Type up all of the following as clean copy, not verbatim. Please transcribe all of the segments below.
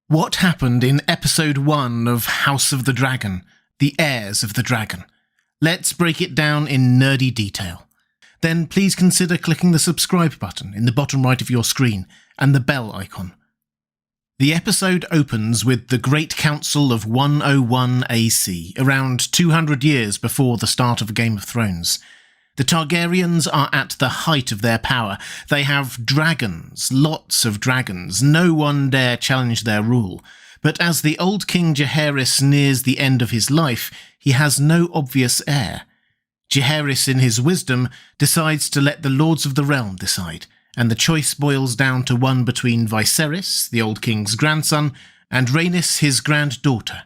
What happened in Episode 1 of House of the Dragon, The Heirs of the Dragon? Let's break it down in nerdy detail. Then please consider clicking the subscribe button in the bottom right of your screen and the bell icon. The episode opens with the Great Council of 101 AC, around 200 years before the start of Game of Thrones. The Targaryens are at the height of their power. They have dragons, lots of dragons. No one dare challenge their rule. But as the old King Jaehaerys nears the end of his life, he has no obvious heir. Jaehaerys, in his wisdom, decides to let the Lords of the Realm decide, and the choice boils down to one between Viserys, the old king's grandson, and Rhaenys, his granddaughter.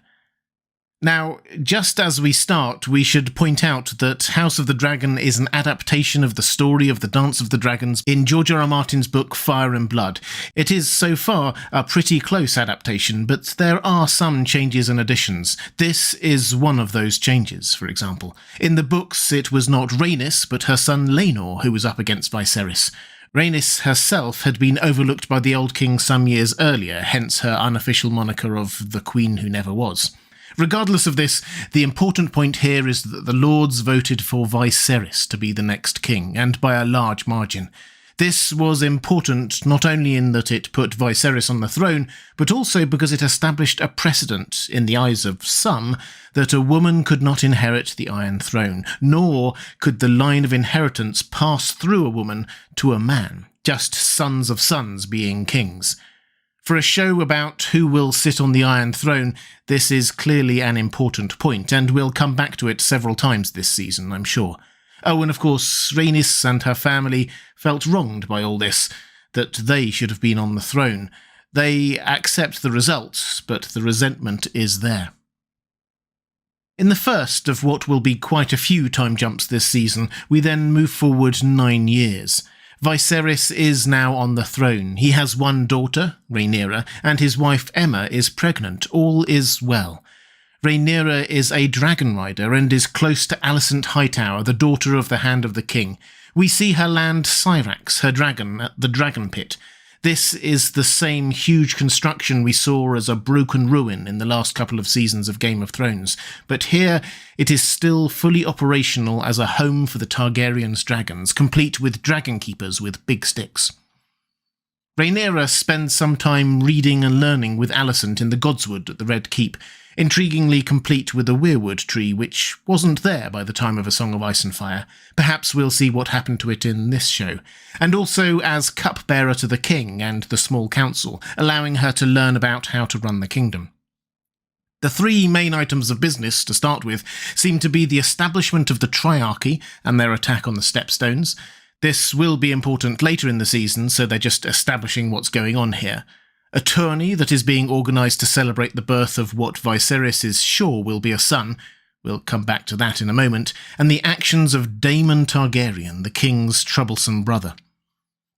Now, just as we start, we should point out that House of the Dragon is an adaptation of the story of the Dance of the Dragons in George R. R. Martin's book Fire and Blood. It is, so far, a pretty close adaptation, but there are some changes and additions. This is one of those changes, for example. In the books, it was not Rhaenys, but her son Laenor who was up against Viserys. Rhaenys herself had been overlooked by the old king some years earlier, hence her unofficial moniker of the Queen Who Never Was. Regardless of this, the important point here is that the Lords voted for Viserys to be the next king, and by a large margin. This was important not only in that it put Viserys on the throne, but also because it established a precedent, in the eyes of some, that a woman could not inherit the Iron Throne, nor could the line of inheritance pass through a woman to a man, just sons of sons being kings. For a show about who will sit on the Iron Throne, this is clearly an important point, and we'll come back to it several times this season, I'm sure. Oh, and of course, Rhaenys and her family felt wronged by all this, that they should have been on the throne. They accept the results, but the resentment is there. In the first of what will be quite a few time jumps this season, we then move forward 9 years. Viserys is now on the throne. He has one daughter, Rhaenyra, and his wife Aemma is pregnant. All is well. Rhaenyra is a dragon rider and is close to Alicent Hightower, the daughter of the Hand of the King. We see her land Syrax, her dragon, at the Dragon Pit. This is the same huge construction we saw as a broken ruin in the last couple of seasons of Game of Thrones, but here it is still fully operational as a home for the Targaryens' dragons, complete with dragon keepers with big sticks. Rhaenyra spends some time reading and learning with Alicent in the Godswood at the Red Keep, intriguingly complete with a weirwood tree which wasn't there by the time of A Song of Ice and Fire. Perhaps we'll see what happened to it in this show. And also as cupbearer to the king and the small council, allowing her to learn about how to run the kingdom. The three main items of business, to start with, seem to be the establishment of the Triarchy and their attack on the Stepstones. This will be important later in the season, so they're just establishing what's going on here. A tourney that is being organised to celebrate the birth of what Viserys is sure will be a son. We'll come back to that in a moment. And the actions of Daemon Targaryen, the king's troublesome brother.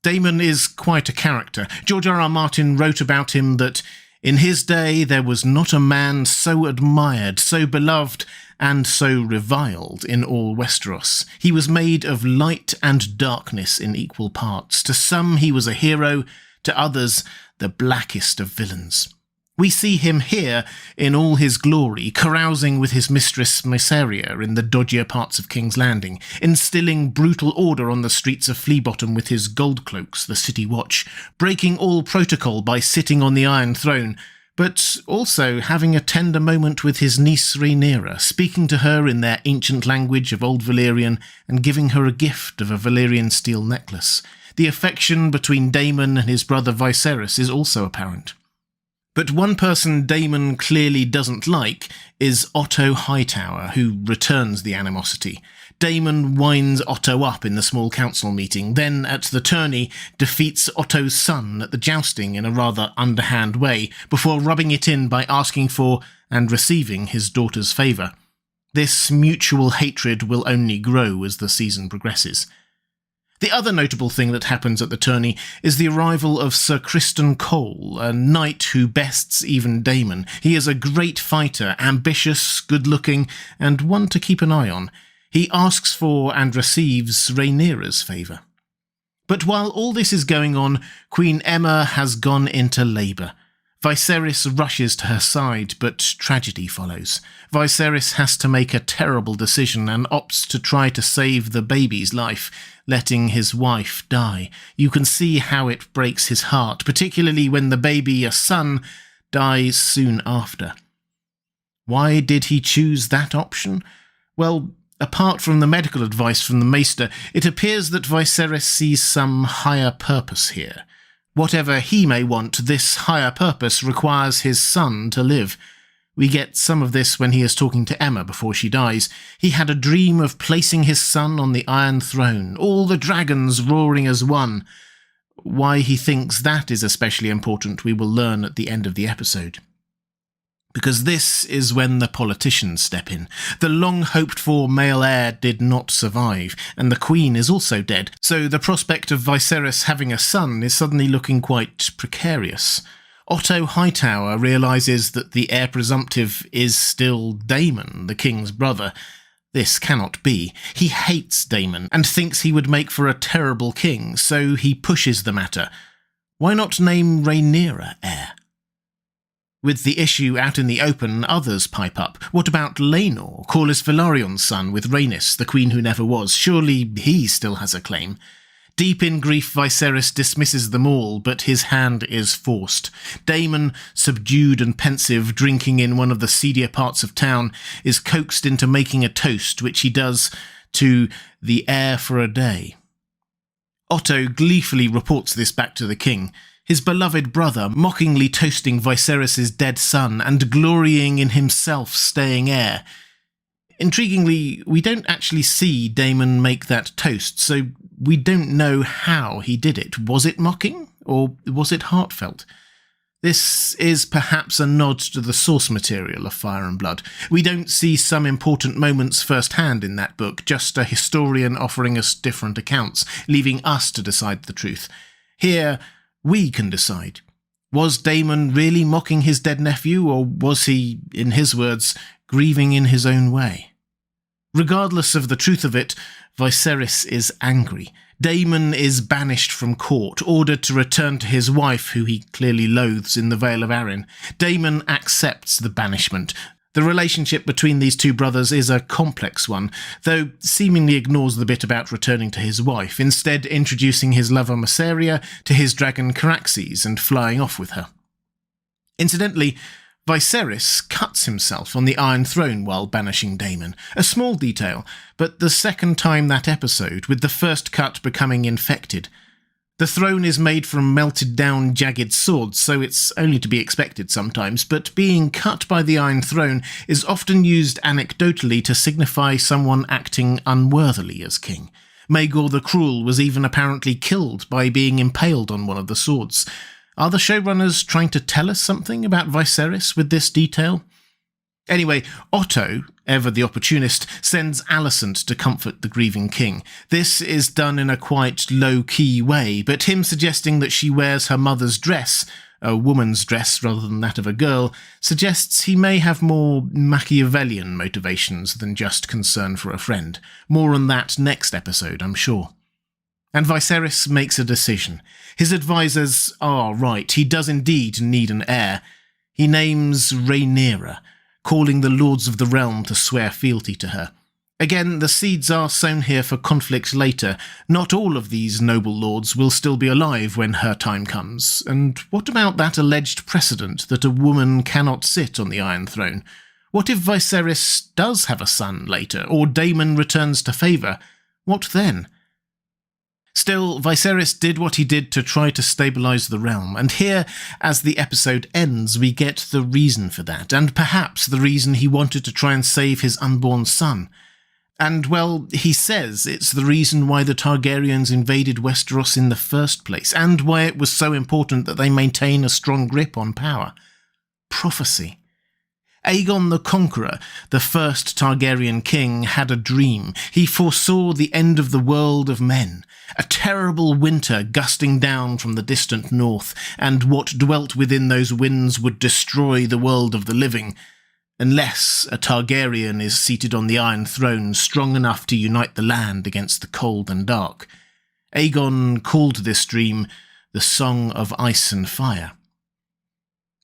Daemon is quite a character. George R. R. Martin wrote about him that in his day there was not a man so admired, so beloved, and so reviled in all Westeros. He was made of light and darkness in equal parts. To some he was a hero, to others the blackest of villains. We see him here in all his glory, carousing with his mistress Mysaria in the dodgier parts of King's Landing, instilling brutal order on the streets of Fleabottom with his gold cloaks, the City Watch, breaking all protocol by sitting on the Iron Throne, but also having a tender moment with his niece Rhaenyra, speaking to her in their ancient language of Old Valyrian and giving her a gift of a Valyrian steel necklace. The affection between Daemon and his brother Viserys is also apparent. But one person Daemon clearly doesn't like is Otto Hightower, who returns the animosity. Daemon winds Otto up in the small council meeting, then at the tourney defeats Otto's son at the jousting in a rather underhand way, before rubbing it in by asking for and receiving his daughter's favour. This mutual hatred will only grow as the season progresses. The other notable thing that happens at the tourney is the arrival of Sir Criston Cole, a knight who bests even Daemon. He is a great fighter, ambitious, good-looking, and one to keep an eye on. He asks for and receives Rhaenyra's favour. But while all this is going on, Queen Aemma has gone into labour. Viserys rushes to her side, but tragedy follows. Viserys has to make a terrible decision and opts to try to save the baby's life, letting his wife die. You can see how it breaks his heart, particularly when the baby, a son, dies soon after. Why did he choose that option? Well, apart from the medical advice from the Maester, it appears that Viserys sees some higher purpose here. Whatever he may want, this higher purpose requires his son to live. We get some of this when he is talking to Aemma before she dies. He had a dream of placing his son on the Iron Throne, all the dragons roaring as one. Why he thinks that is especially important we will learn at the end of the episode. Because this is when the politicians step in. The long-hoped-for male heir did not survive, and the Queen is also dead, so the prospect of Viserys having a son is suddenly looking quite precarious. Otto Hightower realises that the heir presumptive is still Daemon, the king's brother. This cannot be. He hates Daemon, and thinks he would make for a terrible king, so he pushes the matter. Why not name Rhaenyra heir? With the issue out in the open, others pipe up. What about Laenor, Corlys Velaryon's son, with Rhaenys, the queen who never was? Surely he still has a claim. Deep in grief, Viserys dismisses them all, but his hand is forced. Daemon, subdued and pensive, drinking in one of the seedier parts of town, is coaxed into making a toast, which he does to the heir for a day. Otto gleefully reports this back to the king. His beloved brother mockingly toasting Viserys' dead son and glorying in himself staying heir. Intriguingly, we don't actually see Daemon make that toast, so we don't know how he did it. Was it mocking, or was it heartfelt? This is perhaps a nod to the source material of Fire and Blood. We don't see some important moments firsthand in that book, just a historian offering us different accounts, leaving us to decide the truth. Here, we can decide. Was Daemon really mocking his dead nephew, or was he, in his words, grieving in his own way? Regardless of the truth of it, Viserys is angry. Daemon is banished from court, ordered to return to his wife, who he clearly loathes in the Vale of Arryn. Daemon accepts the banishment. The relationship between these two brothers is a complex one, though seemingly ignores the bit about returning to his wife, instead introducing his lover Mysaria to his dragon Caraxes and flying off with her. Incidentally, Viserys cuts himself on the Iron Throne while banishing Daemon. A small detail, but the second time that episode, with the first cut becoming infected. The throne is made from melted-down, jagged swords, so it's only to be expected sometimes, but being cut by the Iron Throne is often used anecdotally to signify someone acting unworthily as king. Maegor the Cruel was even apparently killed by being impaled on one of the swords. Are the showrunners trying to tell us something about Viserys with this detail? Anyway, Otto, ever the opportunist, sends Alicent to comfort the grieving king. This is done in a quite low-key way, but him suggesting that she wears her mother's dress, a woman's dress rather than that of a girl, suggests he may have more Machiavellian motivations than just concern for a friend. More on that next episode, I'm sure. And Viserys makes a decision. His advisors are right, he does indeed need an heir. He names Rhaenyra, calling the Lords of the Realm to swear fealty to her. Again, the seeds are sown here for conflict later. Not all of these noble lords will still be alive when her time comes. And what about that alleged precedent that a woman cannot sit on the Iron Throne? What if Viserys does have a son later, or Daemon returns to favour? What then? Still, Viserys did what he did to try to stabilise the realm, and here, as the episode ends, we get the reason for that, and perhaps the reason he wanted to try and save his unborn son. And, well, he says it's the reason why the Targaryens invaded Westeros in the first place, and why it was so important that they maintain a strong grip on power. Prophecy. Aegon the Conqueror, the first Targaryen king, had a dream. He foresaw the end of the world of men, a terrible winter gusting down from the distant north, and what dwelt within those winds would destroy the world of the living, unless a Targaryen is seated on the Iron Throne strong enough to unite the land against the cold and dark. Aegon called this dream the Song of Ice and Fire.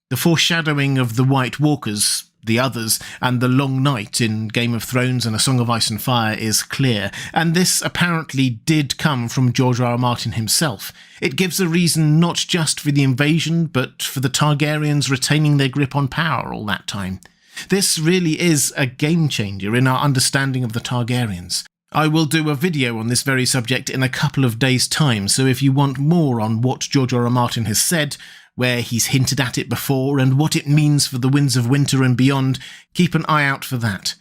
The foreshadowing of the White Walkers, the Others, and the Long Night in Game of Thrones and A Song of Ice and Fire is clear, and this apparently did come from George R. R. Martin himself. It gives a reason not just for the invasion, but for the Targaryens retaining their grip on power all that time. This really is a game changer in our understanding of the Targaryens. I will do a video on this very subject in a couple of days' time, so if you want more on what George R. R. Martin has said, where he's hinted at it before, and what it means for the Winds of Winter and beyond, keep an eye out for that.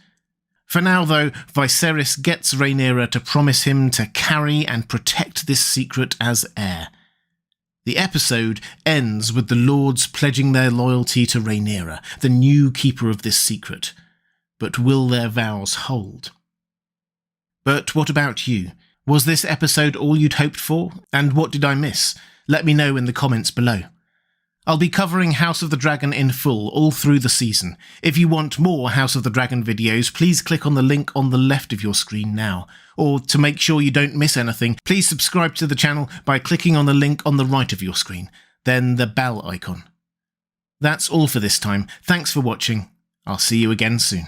For now, though, Viserys gets Rhaenyra to promise him to carry and protect this secret as heir. The episode ends with the Lords pledging their loyalty to Rhaenyra, the new keeper of this secret. But will their vows hold? But what about you? Was this episode all you'd hoped for? And what did I miss? Let me know in the comments below. I'll be covering House of the Dragon in full all through the season. If you want more House of the Dragon videos, please click on the link on the left of your screen now. Or to make sure you don't miss anything, please subscribe to the channel by clicking on the link on the right of your screen, then the bell icon. That's all for this time. Thanks for watching. I'll see you again soon.